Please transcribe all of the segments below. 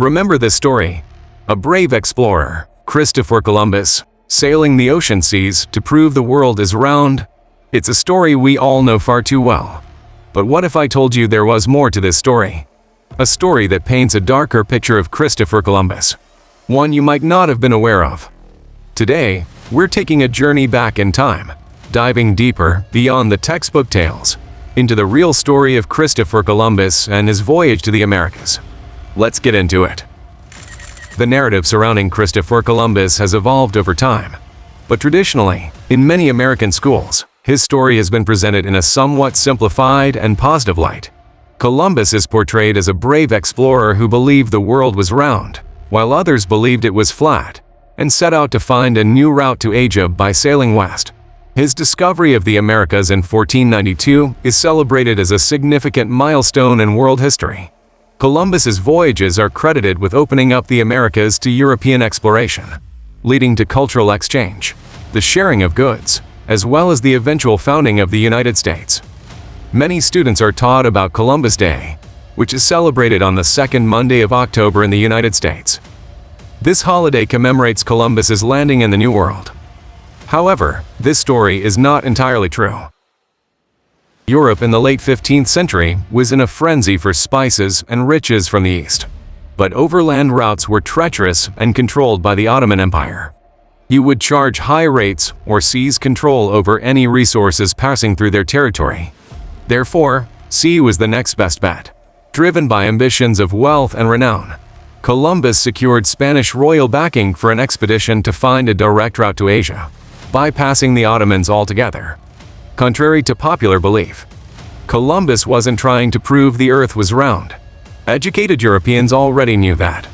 Remember this story? A brave explorer, Christopher Columbus, sailing the ocean seas to prove the world is round. It's a story we all know far too well. But what if I told you there was more to this story? A story that paints a darker picture of Christopher Columbus. One you might not have been aware of. Today, we're taking a journey back in time, diving deeper beyond the textbook tales, into the real story of Christopher Columbus and his voyage to the Americas. Let's get into it. The narrative surrounding Christopher Columbus has evolved over time, but traditionally, in many American schools, his story has been presented in a somewhat simplified and positive light. Columbus is portrayed as a brave explorer who believed the world was round, while others believed it was flat, and set out to find a new route to Asia by sailing west. His discovery of the Americas in 1492 is celebrated as a significant milestone in world history. Columbus's voyages are credited with opening up the Americas to European exploration, leading to cultural exchange, the sharing of goods, as well as the eventual founding of the United States. Many students are taught about Columbus Day, which is celebrated on the second Monday of October in the United States. This holiday commemorates Columbus's landing in the New World. However, this story is not entirely true. Europe in the late 15th century was in a frenzy for spices and riches from the east. But overland routes were treacherous and controlled by the Ottoman Empire. You would charge high rates or seize control over any resources passing through their territory. Therefore, sea was the next best bet. Driven by ambitions of wealth and renown, Columbus secured Spanish royal backing for an expedition to find a direct route to Asia, bypassing the Ottomans altogether. Contrary to popular belief, Columbus wasn't trying to prove the Earth was round. Educated Europeans already knew that.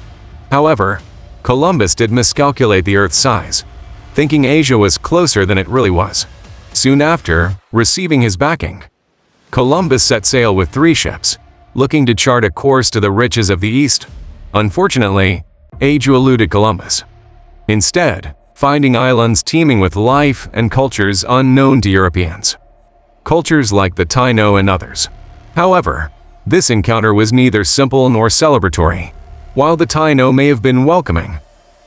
However, Columbus did miscalculate the Earth's size, thinking Asia was closer than it really was. Soon after receiving his backing, Columbus set sail with 3 ships, looking to chart a course to the riches of the East. Unfortunately, age eluded Columbus. Instead, finding islands teeming with life and cultures unknown to Europeans. Cultures like the Taino and others. However, this encounter was neither simple nor celebratory. While the Taino may have been welcoming,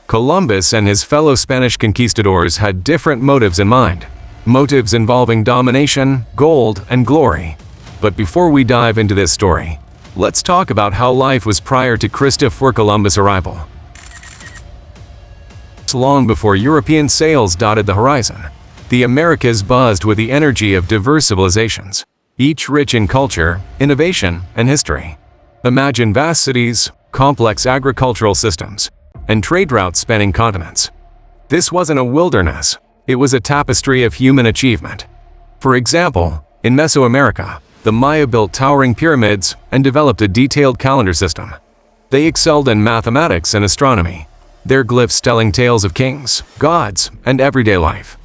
Columbus and his fellow Spanish conquistadors had different motives in mind. Motives involving domination, gold, and glory. But before we dive into this story, let's talk about how life was prior to Christopher Columbus' arrival. Long before European sails dotted the horizon, the Americas buzzed with the energy of diverse civilizations, each rich in culture, innovation, and history. Imagine vast cities, complex agricultural systems, and trade routes spanning continents. This wasn't a wilderness, it was a tapestry of human achievement. For example, in Mesoamerica, the Maya built towering pyramids and developed a detailed calendar system. They excelled in mathematics and astronomy, their glyphs telling tales of kings, gods, and everyday life.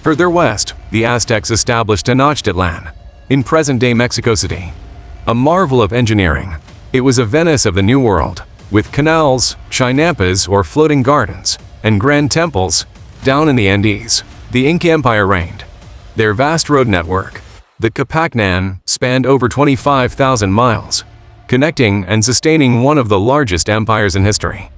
Further west, the Aztecs established Tenochtitlan, in present-day Mexico City. A marvel of engineering, it was a Venice of the New World, with canals, chinampas or floating gardens, and grand temples. Down in the Andes, the Inca Empire reigned. Their vast road network, the Capacnan, spanned over 25,000 miles, connecting and sustaining one of the largest empires in history.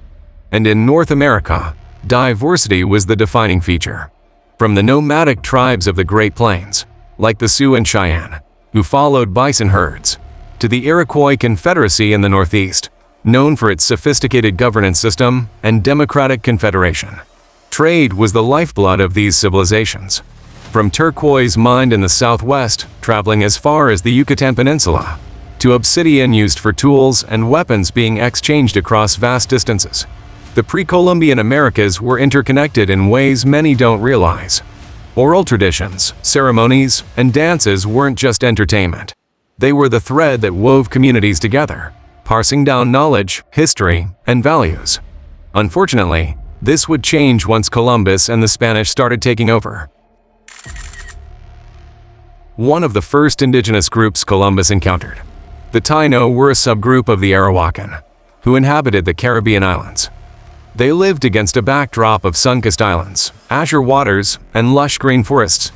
And in North America, diversity was the defining feature. From the nomadic tribes of the Great Plains, like the Sioux and Cheyenne, who followed bison herds, to the Iroquois Confederacy in the Northeast, known for its sophisticated governance system and democratic confederation. Trade was the lifeblood of these civilizations. From turquoise mined in the Southwest, traveling as far as the Yucatan Peninsula, to obsidian used for tools and weapons being exchanged across vast distances. The pre-Columbian Americas were interconnected in ways many don't realize. Oral traditions, ceremonies, and dances weren't just entertainment. They were the thread that wove communities together, passing down knowledge, history, and values. Unfortunately, this would change once Columbus and the Spanish started taking over. One of the first indigenous groups Columbus encountered, the Taino, were a subgroup of the Arawakan, who inhabited the Caribbean islands. They lived against a backdrop of sun-kissed islands, azure waters, and lush green forests.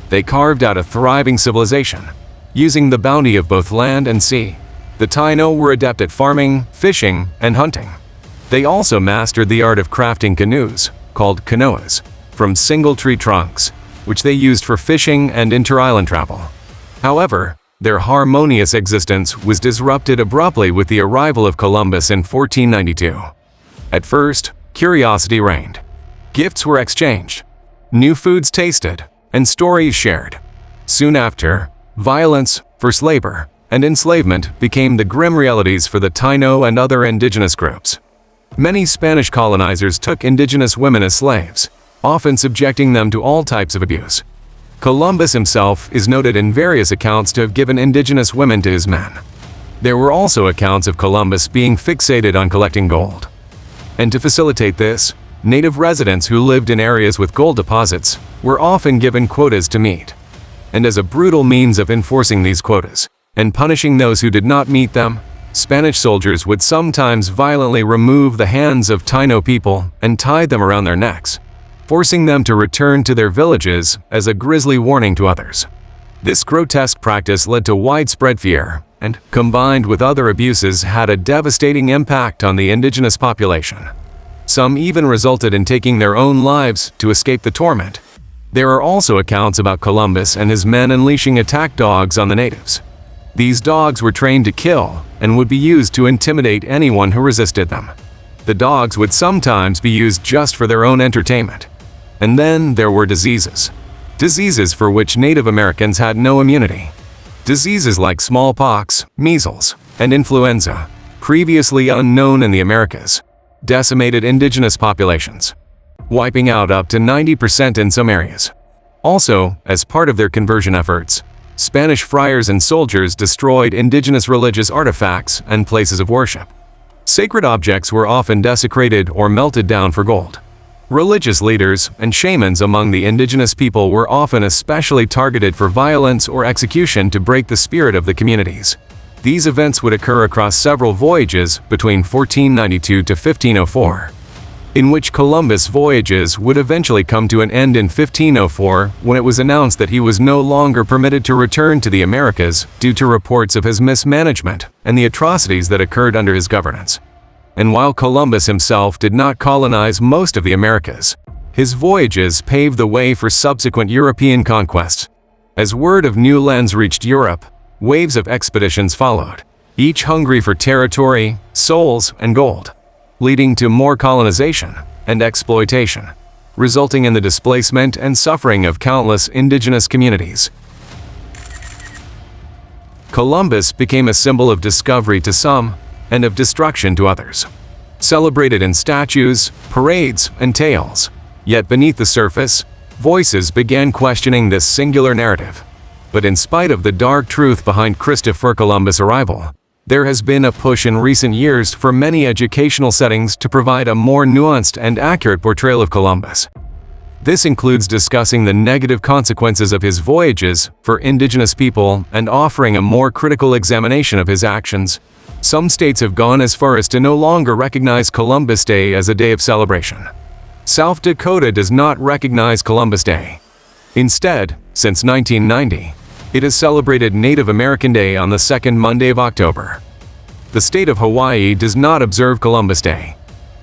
They carved out a thriving civilization, using the bounty of both land and sea. The Taino were adept at farming, fishing, and hunting. They also mastered the art of crafting canoes, called canoas, from single tree trunks, which they used for fishing and inter-island travel. However, their harmonious existence was disrupted abruptly with the arrival of Columbus in 1492. At first, curiosity reigned. Gifts were exchanged, new foods tasted, and stories shared. Soon after, violence, forced labor, and enslavement became the grim realities for the Taino and other indigenous groups. Many Spanish colonizers took indigenous women as slaves, often subjecting them to all types of abuse. Columbus himself is noted in various accounts to have given indigenous women to his men. There were also accounts of Columbus being fixated on collecting gold. And to facilitate this, native residents who lived in areas with gold deposits were often given quotas to meet. And as a brutal means of enforcing these quotas and punishing those who did not meet them, Spanish soldiers would sometimes violently remove the hands of Taino people and tie them around their necks, forcing them to return to their villages as a grisly warning to others. This grotesque practice led to widespread fear and, combined with other abuses, had a devastating impact on the indigenous population. Some even resulted in taking their own lives to escape the torment. There are also accounts about Columbus and his men unleashing attack dogs on the natives. These dogs were trained to kill and would be used to intimidate anyone who resisted them. The dogs would sometimes be used just for their own entertainment. And then there were diseases. Diseases for which Native Americans had no immunity. Diseases like smallpox, measles, and influenza, previously unknown in the Americas, decimated indigenous populations, wiping out up to 90% in some areas. Also, as part of their conversion efforts, Spanish friars and soldiers destroyed indigenous religious artifacts and places of worship. Sacred objects were often desecrated or melted down for gold. Religious leaders and shamans among the indigenous people were often especially targeted for violence or execution to break the spirit of the communities. These events would occur across several voyages between 1492 to 1504, in which Columbus' voyages would eventually come to an end in 1504 when it was announced that he was no longer permitted to return to the Americas due to reports of his mismanagement and the atrocities that occurred under his governance. And while Columbus himself did not colonize most of the Americas, his voyages paved the way for subsequent European conquests. As word of new lands reached Europe, waves of expeditions followed, each hungry for territory, souls, and gold, leading to more colonization and exploitation, resulting in the displacement and suffering of countless indigenous communities. Columbus became a symbol of discovery to some and of destruction to others. Celebrated in statues, parades, and tales, yet beneath the surface, voices began questioning this singular narrative. But in spite of the dark truth behind Christopher Columbus' arrival, there has been a push in recent years for many educational settings to provide a more nuanced and accurate portrayal of Columbus. This includes discussing the negative consequences of his voyages for indigenous people and offering a more critical examination of his actions. Some states have gone as far as to no longer recognize Columbus Day as a day of celebration. South Dakota does not recognize Columbus Day. Instead, since 1990, it has celebrated Native American Day on the second Monday of October. The state of Hawaii does not observe Columbus Day.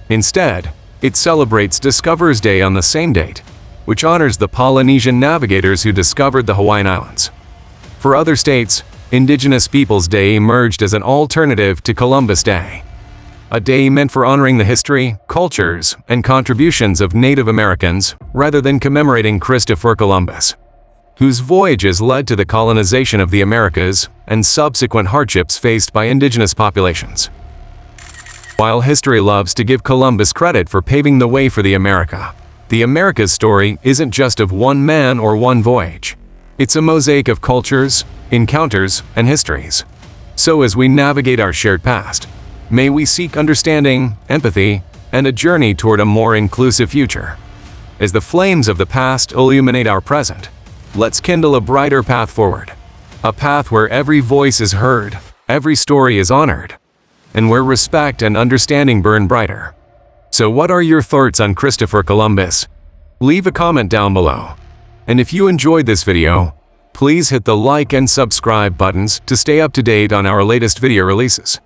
Instead, it celebrates Discoverers Day on the same date, which honors the Polynesian navigators who discovered the Hawaiian Islands. For other states, Indigenous Peoples Day emerged as an alternative to Columbus Day, a day meant for honoring the history, cultures, and contributions of Native Americans rather than commemorating Christopher Columbus, whose voyages led to the colonization of the Americas and subsequent hardships faced by indigenous populations. While history loves to give Columbus credit for paving the way for the America's story isn't just of one man or one voyage. It's a mosaic of cultures, encounters, and histories. So as we navigate our shared past, may we seek understanding, empathy, and a journey toward a more inclusive future. As the flames of the past illuminate our present, let's kindle a brighter path forward. A path where every voice is heard, every story is honored, and where respect and understanding burn brighter. So what are your thoughts on Christopher Columbus? Leave a comment down below. And if you enjoyed this video, please hit the like and subscribe buttons to stay up to date on our latest video releases.